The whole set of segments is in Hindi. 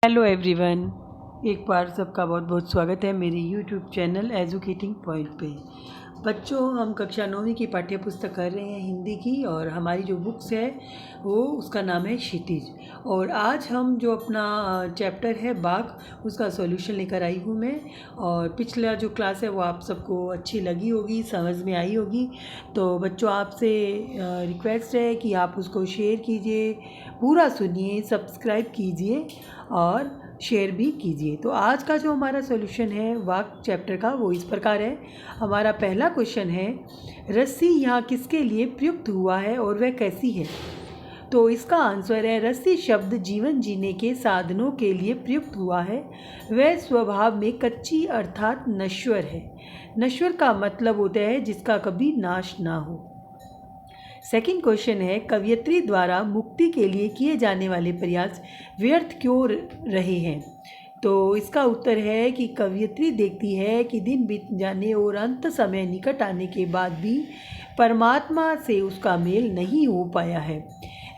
हेलो एवरीवन, एक बार सबका बहुत बहुत स्वागत है मेरे यूट्यूब चैनल एजुकेटिंग पॉइंट पे। बच्चों, हम कक्षा 9वीं की पाठ्य पुस्तक कर रहे हैं हिंदी की, और हमारी जो बुक्स है वो उसका नाम है क्षितिज। और आज हम जो अपना चैप्टर है बाघ, उसका सॉल्यूशन लेकर आई हूँ मैं। और पिछला जो क्लास है वो आप सबको अच्छी लगी होगी, समझ में आई होगी। तो बच्चों, आपसे रिक्वेस्ट है कि आप उसको शेयर कीजिए, पूरा सुनिए, सब्सक्राइब कीजिए और शेयर भी कीजिए। तो आज का जो हमारा सॉल्यूशन है वाक चैप्टर का वो इस प्रकार है। हमारा पहला क्वेश्चन है, रस्सी यहाँ किसके लिए प्रयुक्त हुआ है और वह कैसी है? तो इसका आंसर है, रस्सी शब्द जीवन जीने के साधनों के लिए प्रयुक्त हुआ है। वह स्वभाव में कच्ची अर्थात नश्वर है। नश्वर का मतलब होता है जिसका कभी नाश ना हो। सेकंड क्वेश्चन है, कवयित्री द्वारा मुक्ति के लिए किए जाने वाले प्रयास व्यर्थ क्यों रहे हैं? तो इसका उत्तर है कि कवयित्री देखती है कि दिन बीत जाने और अंत समय निकट आने के बाद भी परमात्मा से उसका मेल नहीं हो पाया है।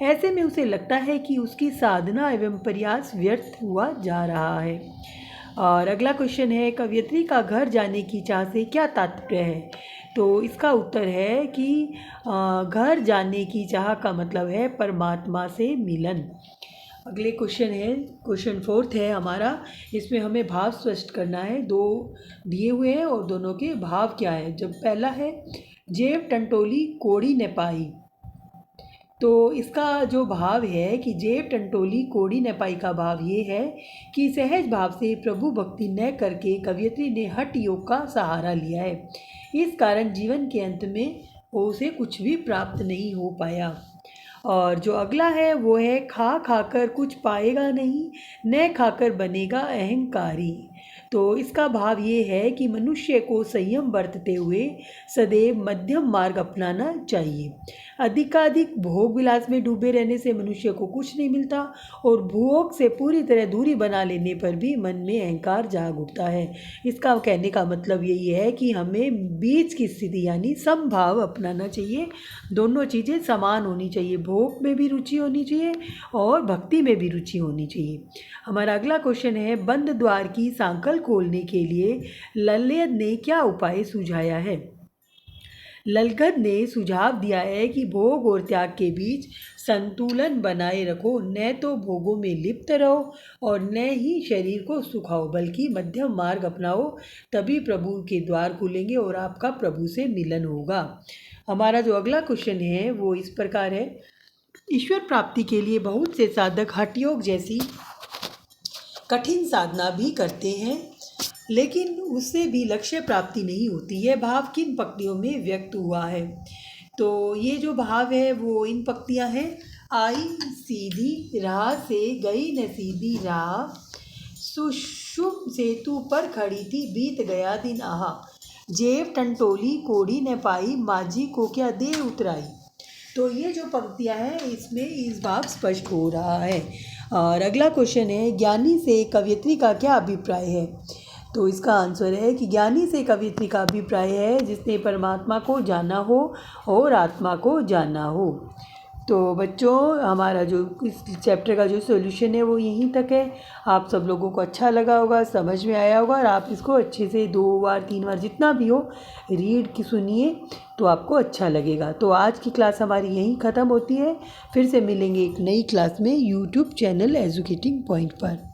ऐसे में उसे लगता है कि उसकी साधना एवं प्रयास व्यर्थ हुआ जा रहा है। और अगला क्वेश्चन है, कवयित्री का घर जाने की चाह से क्या तात्पर्य है? तो इसका उत्तर है कि घर जाने की चाह का मतलब है परमात्मा से मिलन। अगले क्वेश्चन है, क्वेश्चन 4 है हमारा। इसमें हमें भाव स्पष्ट करना है। दो दिए हुए हैं और दोनों के भाव क्या है। जब पहला है, जेब टंटोली कोड़ी न पाई। तो इसका जो भाव है कि जेब टंटोली कोड़ी न पाई का भाव ये है कि सहज भाव से प्रभु भक्ति न करके कवयित्री ने हठ योग का सहारा लिया है। इस कारण जीवन के अंत में उसे कुछ भी प्राप्त नहीं हो पाया। और जो अगला है वो है, खा खाकर कुछ पाएगा नहीं, न खाकर बनेगा अहंकारी। तो इसका भाव ये है कि मनुष्य को संयम बरतते हुए सदैव मध्यम मार्ग अपनाना चाहिए। अधिकाधिक भोग विलास में डूबे रहने से मनुष्य को कुछ नहीं मिलता, और भोग से पूरी तरह दूरी बना लेने पर भी मन में अहंकार जाग उठता है। इसका कहने का मतलब यही है कि हमें बीच की स्थिति यानी समभाव अपनाना चाहिए। दोनों चीज़ें समान होनी चाहिए, भोग में भी रुचि होनी चाहिए और भक्ति में भी रुचि होनी चाहिए। हमारा अगला क्वेश्चन है, बंद द्वार की सांकल खोलने के लिए लल्लयद ने क्या उपाय सुझाया है? ललगद ने सुझाव दिया है कि भोग और त्याग के बीच संतुलन बनाए रखो, न तो भोगों में लिप्त रहो और न ही शरीर को सुखाओ, बल्कि मध्यम मार्ग अपनाओ। तभी प्रभु के द्वार खुलेंगे और आपका प्रभु से मिलन होगा। हमारा जो अगला क्वेश्चन है वो इस प्रकार है, ईश्वर प्राप्ति के लिए बहुत से साधक हठ योग जैसी कठिन साधना भी करते हैं, लेकिन उससे भी लक्ष्य प्राप्ति नहीं होती। यह भाव किन पंक्तियों में व्यक्त हुआ है? तो ये जो भाव है वो इन पंक्तियां हैं, आई सीधी राह से गई न सीधी राह, सुषुम सेतु पर खड़ी थी बीत गया दिन आहा, जेब टंटोली कोड़ी न पाई माझी को क्या दे उतराई। तो ये जो पंक्तियां हैं इसमें इस भाव स्पष्ट हो रहा है। और अगला क्वेश्चन है, ज्ञानी से कवयित्री का क्या अभिप्राय है? तो इसका आंसर है कि ज्ञानी से कवयित्री का अभिप्राय है जिसने परमात्मा को जाना हो और आत्मा को जाना हो। तो बच्चों, हमारा जो इस चैप्टर का जो सॉल्यूशन है वो यहीं तक है। आप सब लोगों को अच्छा लगा होगा, समझ में आया होगा, और आप इसको अच्छे से 2 बार 3 बार जितना भी हो रीड की सुनिए तो आपको अच्छा लगेगा। तो आज की क्लास हमारी यहीं ख़त्म होती है। फिर से मिलेंगे एक नई क्लास में यूट्यूब चैनल एजुकेटिंग पॉइंट पर।